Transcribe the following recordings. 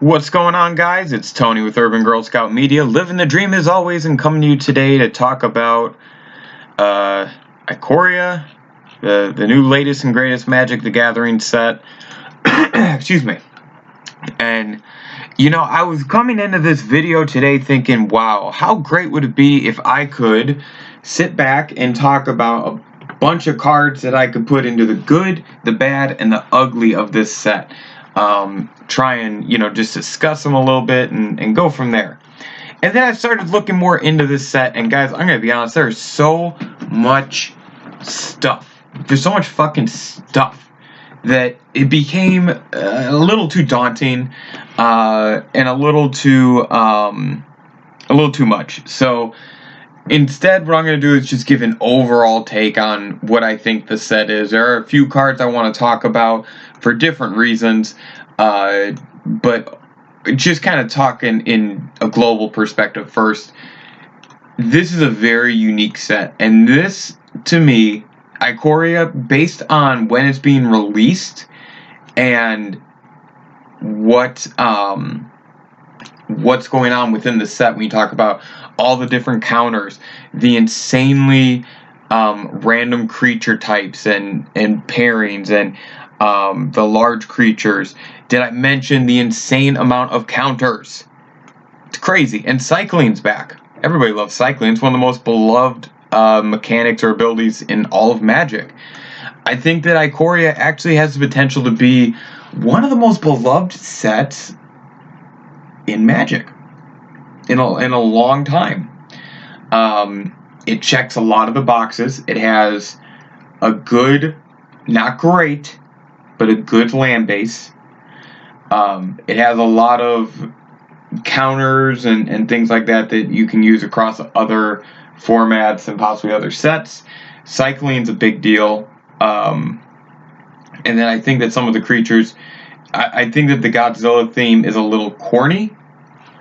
What's going on, guys? It's Tony with Urban Girl Scout Media, living the dream as always, and coming to you today to talk about Ikoria, the new latest and greatest Magic the Gathering set. Excuse me. And, I was coming into this video today thinking, wow, how great would it be if I could sit back and talk about a bunch of cards that I could put into the good, the bad, and the ugly of this set. Try and, just discuss them a little bit and go from there. And then I started looking more into this set, and guys, I'm going to be honest, there's so much stuff. There's so much fucking stuff that it became a little too daunting, and a little too much. So instead, what I'm going to do is just give an overall take on what I think the set is. There are a few cards I want to talk about for different reasons, but just kind of talking in a global perspective first. This is a very unique set, and this, to me, Ikoria, based on when it's being released and what's going on within the set, when you talk about all the different counters, the insanely random creature types and pairings, and the large creatures. Did I mention the insane amount of counters? It's crazy. And cycling's back. Everybody loves cycling. It's one of the most beloved mechanics or abilities in all of Magic. I think that Ikoria actually has the potential to be one of the most beloved sets in Magic in a long time. It checks a lot of the boxes. It has a good, not great, but a good land base. It has a lot of counters and things like that you can use across other formats and possibly other sets. Cycling's a big deal. And then I think that some of the creatures, I think that the Godzilla theme is a little corny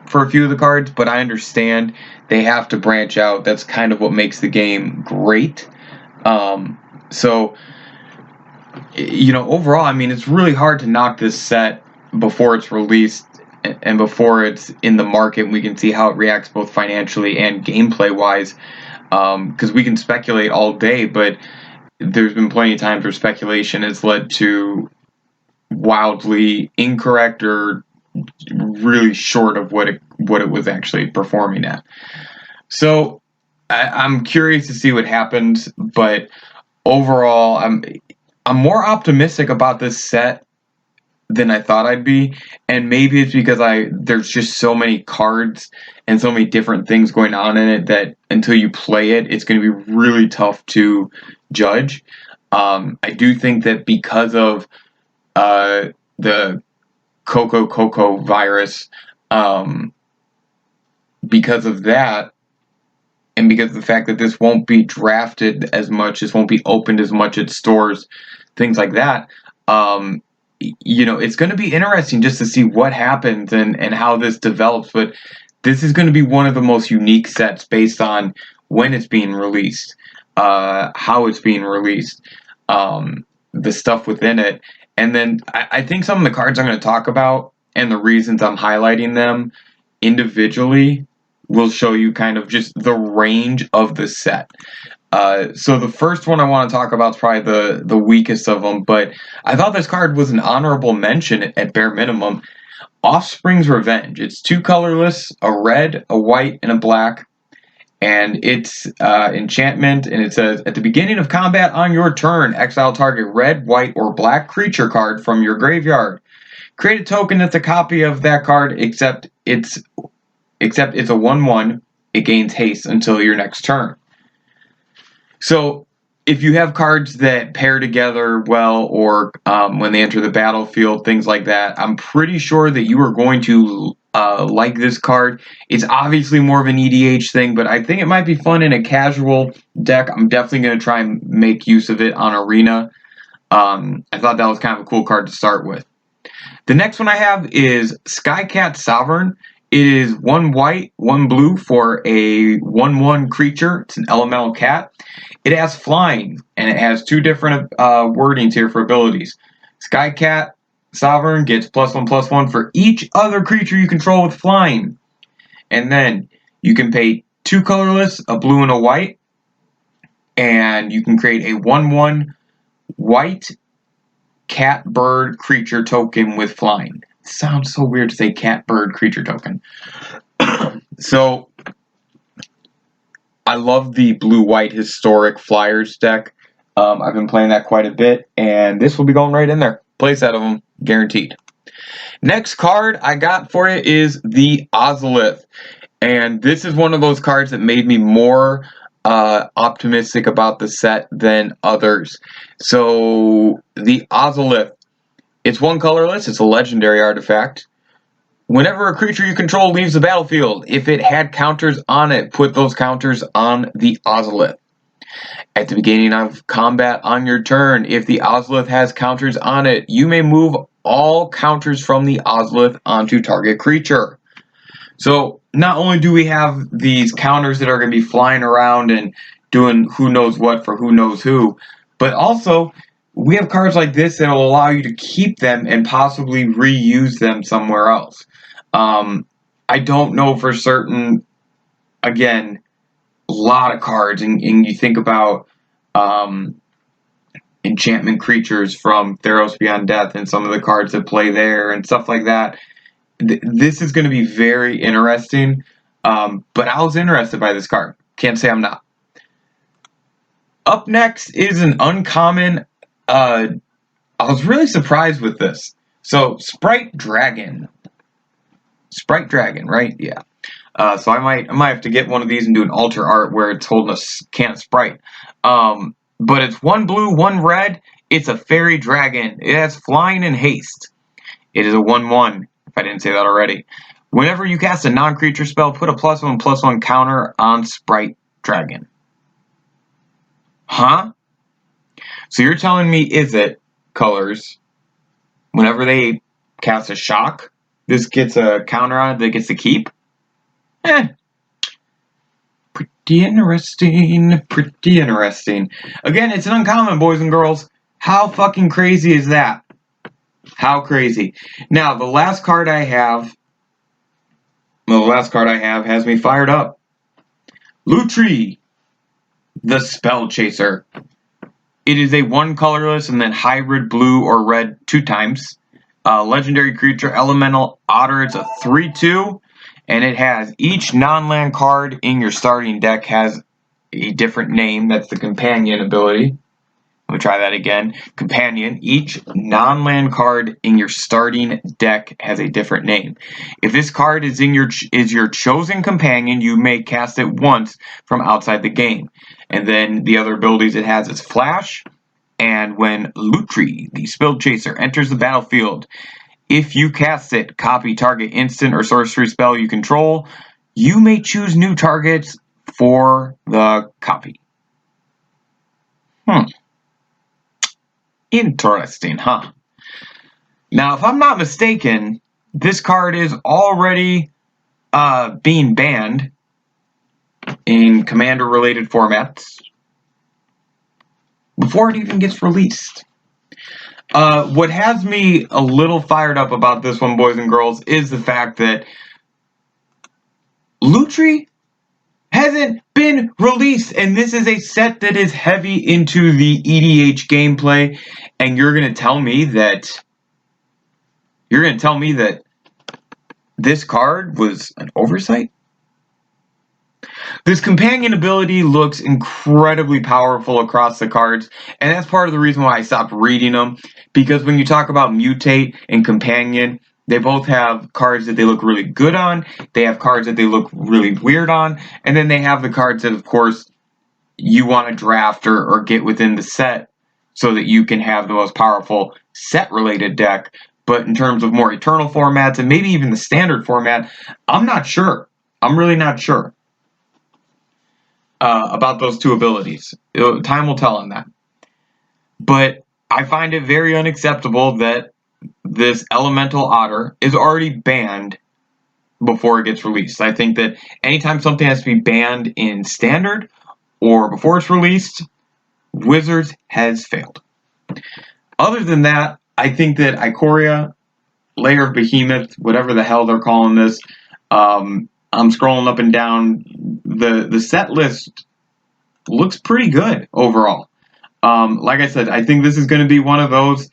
for a few of the cards, but I understand they have to branch out. That's kind of what makes the game great. So, overall, I mean, it's really hard to knock this set before it's released and before it's in the market, and we can see how it reacts both financially and gameplay-wise, because we can speculate all day, but there's been plenty of times where speculation has led to wildly incorrect or really short of what it was actually performing at. So I'm curious to see what happens, but overall, I'm more optimistic about this set than I thought I'd be, and maybe it's because there's just so many cards and so many different things going on in it that until you play it, it's going to be really tough to judge. I do think that because of the Coco virus, because of that, and because of the fact that this won't be drafted as much, this won't be opened as much at stores, things like that, it's going to be interesting just to see what happens and how this develops. But this is going to be one of the most unique sets based on when it's being released, how it's being released, the stuff within it. And then I think some of the cards I'm going to talk about and the reasons I'm highlighting them individually will show you kind of just the range of the set. So the first one I want to talk about is probably the weakest of them, but I thought this card was an honorable mention at bare minimum. Offspring's Revenge. It's 2 colorless, a red, a white, and a black. And it's enchantment, and it says, at the beginning of combat on your turn, exile target red, white, or black creature card from your graveyard. Create a token that's a copy of that card, except it's a 1/1. It gains haste until your next turn. So if you have cards that pair together well, or when they enter the battlefield, things like that, I'm pretty sure that you are going to like this card. It's obviously more of an EDH thing, but I think it might be fun in a casual deck. I'm definitely going to try and make use of it on Arena. I thought that was kind of a cool card to start with. The next one I have is Skycat Sovereign. It is 1 white, 1 blue for a 1/1 creature. It's an elemental cat. It has flying, and it has 2 different wordings here for abilities. Skycat Sovereign gets +1/+1 for each other creature you control with flying. And then you can pay 2 colorless, a blue and a white, and you can create a 1/1 white cat bird creature token with flying. It sounds so weird to say cat bird creature token. So I love the blue-white historic flyers deck. I've been playing that quite a bit, and this will be going right in there. Play set of them, guaranteed. Next card I got for you is the Ozolith. And this is one of those cards that made me more optimistic about the set than others. So, the Ozolith. It's 1 colorless, it's a legendary artifact. Whenever a creature you control leaves the battlefield, if it had counters on it, put those counters on the Ozolith. At the beginning of combat on your turn, if the Ozolith has counters on it, you may move all counters from the Ozolith onto target creature. So, not only do we have these counters that are going to be flying around and doing who knows what for who knows who, but also we have cards like this that will allow you to keep them and possibly reuse them somewhere else. I don't know for certain. Again, a lot of cards, and you think about enchantment creatures from Theros Beyond Death and some of the cards that play there and stuff like that. This is going to be very interesting, but I was interested by this card. Can't say I'm not. Up next is an uncommon. I was really surprised with this. So, Sprite Dragon. Sprite Dragon, right? Yeah. So I might have to get one of these and do an alter art where it's holding a can of Sprite. But it's 1 blue, 1 red. It's a fairy dragon. It has flying and haste. It is a 1/1, if I didn't say that already. Whenever you cast a non-creature spell, put a +1/+1 counter on Sprite Dragon. Huh? So you're telling me, is it colors? Whenever they cast a shock, this gets a counter on it that gets to keep? Pretty interesting. Pretty interesting. Again, it's an uncommon, boys and girls. How fucking crazy is that? How crazy. Now, the last card I have has me fired up. Lutri, the Spell Chaser. It is a 1 colorless and then hybrid blue or red 2 times. Legendary creature, Elemental Otter. It's a 3/2. And it has each non-land card in your starting deck has a different name. That's the companion ability. Let me try that again. Companion. Each non-land card in your starting deck has a different name. If this card is your chosen companion, you may cast it once from outside the game. And then the other abilities it has is Flash. And when Lutri, the Spell Chaser, enters the battlefield, if you cast it, copy target instant or sorcery spell you control. You may choose new targets for the copy. Interesting, huh? Now, if I'm not mistaken, this card is already being banned in Commander-related formats before it even gets released. What has me a little fired up about this one, boys and girls, is the fact that Lutri hasn't been released, and this is a set that is heavy into the EDH gameplay, and you're going to tell me that this card was an oversight? This companion ability looks incredibly powerful across the cards, and that's part of the reason why I stopped reading them, because when you talk about Mutate and Companion, they both have cards that they look really good on, they have cards that they look really weird on, and then they have the cards that, of course, you want to draft or get within the set so that you can have the most powerful set-related deck. But in terms of more Eternal formats, and maybe even the Standard format, I'm not sure. I'm really not sure about those two abilities. Time will tell on that. But I find it very unacceptable that this Elemental Otter is already banned before it gets released. I think that anytime something has to be banned in Standard or before it's released, Wizards has failed. Other than that, I think that Ikoria, Layer of Behemoth, whatever the hell they're calling this, I'm scrolling up and down. The set list looks pretty good overall. Like I said, I think this is going to be one of those.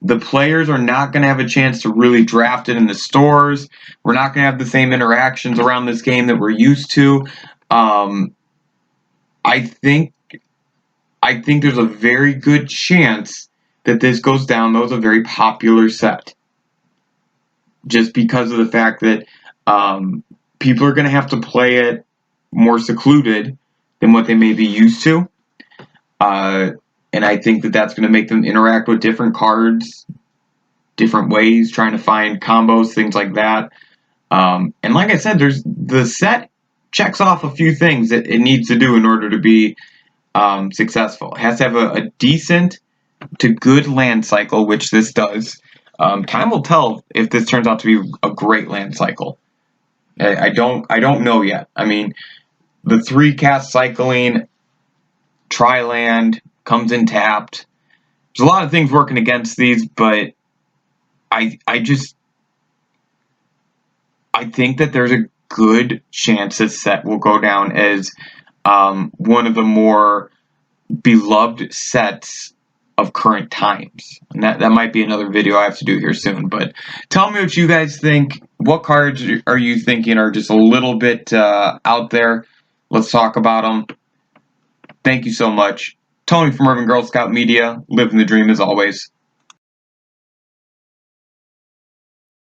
The players are not going to have a chance to really draft it in the stores. We're not going to have the same interactions around this game that we're used to. I think there's a very good chance that this goes down. That was a very popular set, just because of the fact that people are going to have to play it more secluded than what they may be used to. And I think that that's going to make them interact with different cards, different ways, trying to find combos, things like that. And like I said, the set checks off a few things that it needs to do in order to be successful. It has to have a decent to good land cycle, which this does. Time will tell if this turns out to be a great land cycle. I don't know yet. I mean, the 3-cast cycling, tri-land, comes in tapped. There's a lot of things working against these, but I think that there's a good chance this set will go down as one of the more beloved sets of current times. And that might be another video I have to do here soon. But tell me what you guys think. What cards are you thinking are just a little bit out there? Let's talk about them. Thank you so much. Tony from Urban Girl Scout Media, living the dream as always.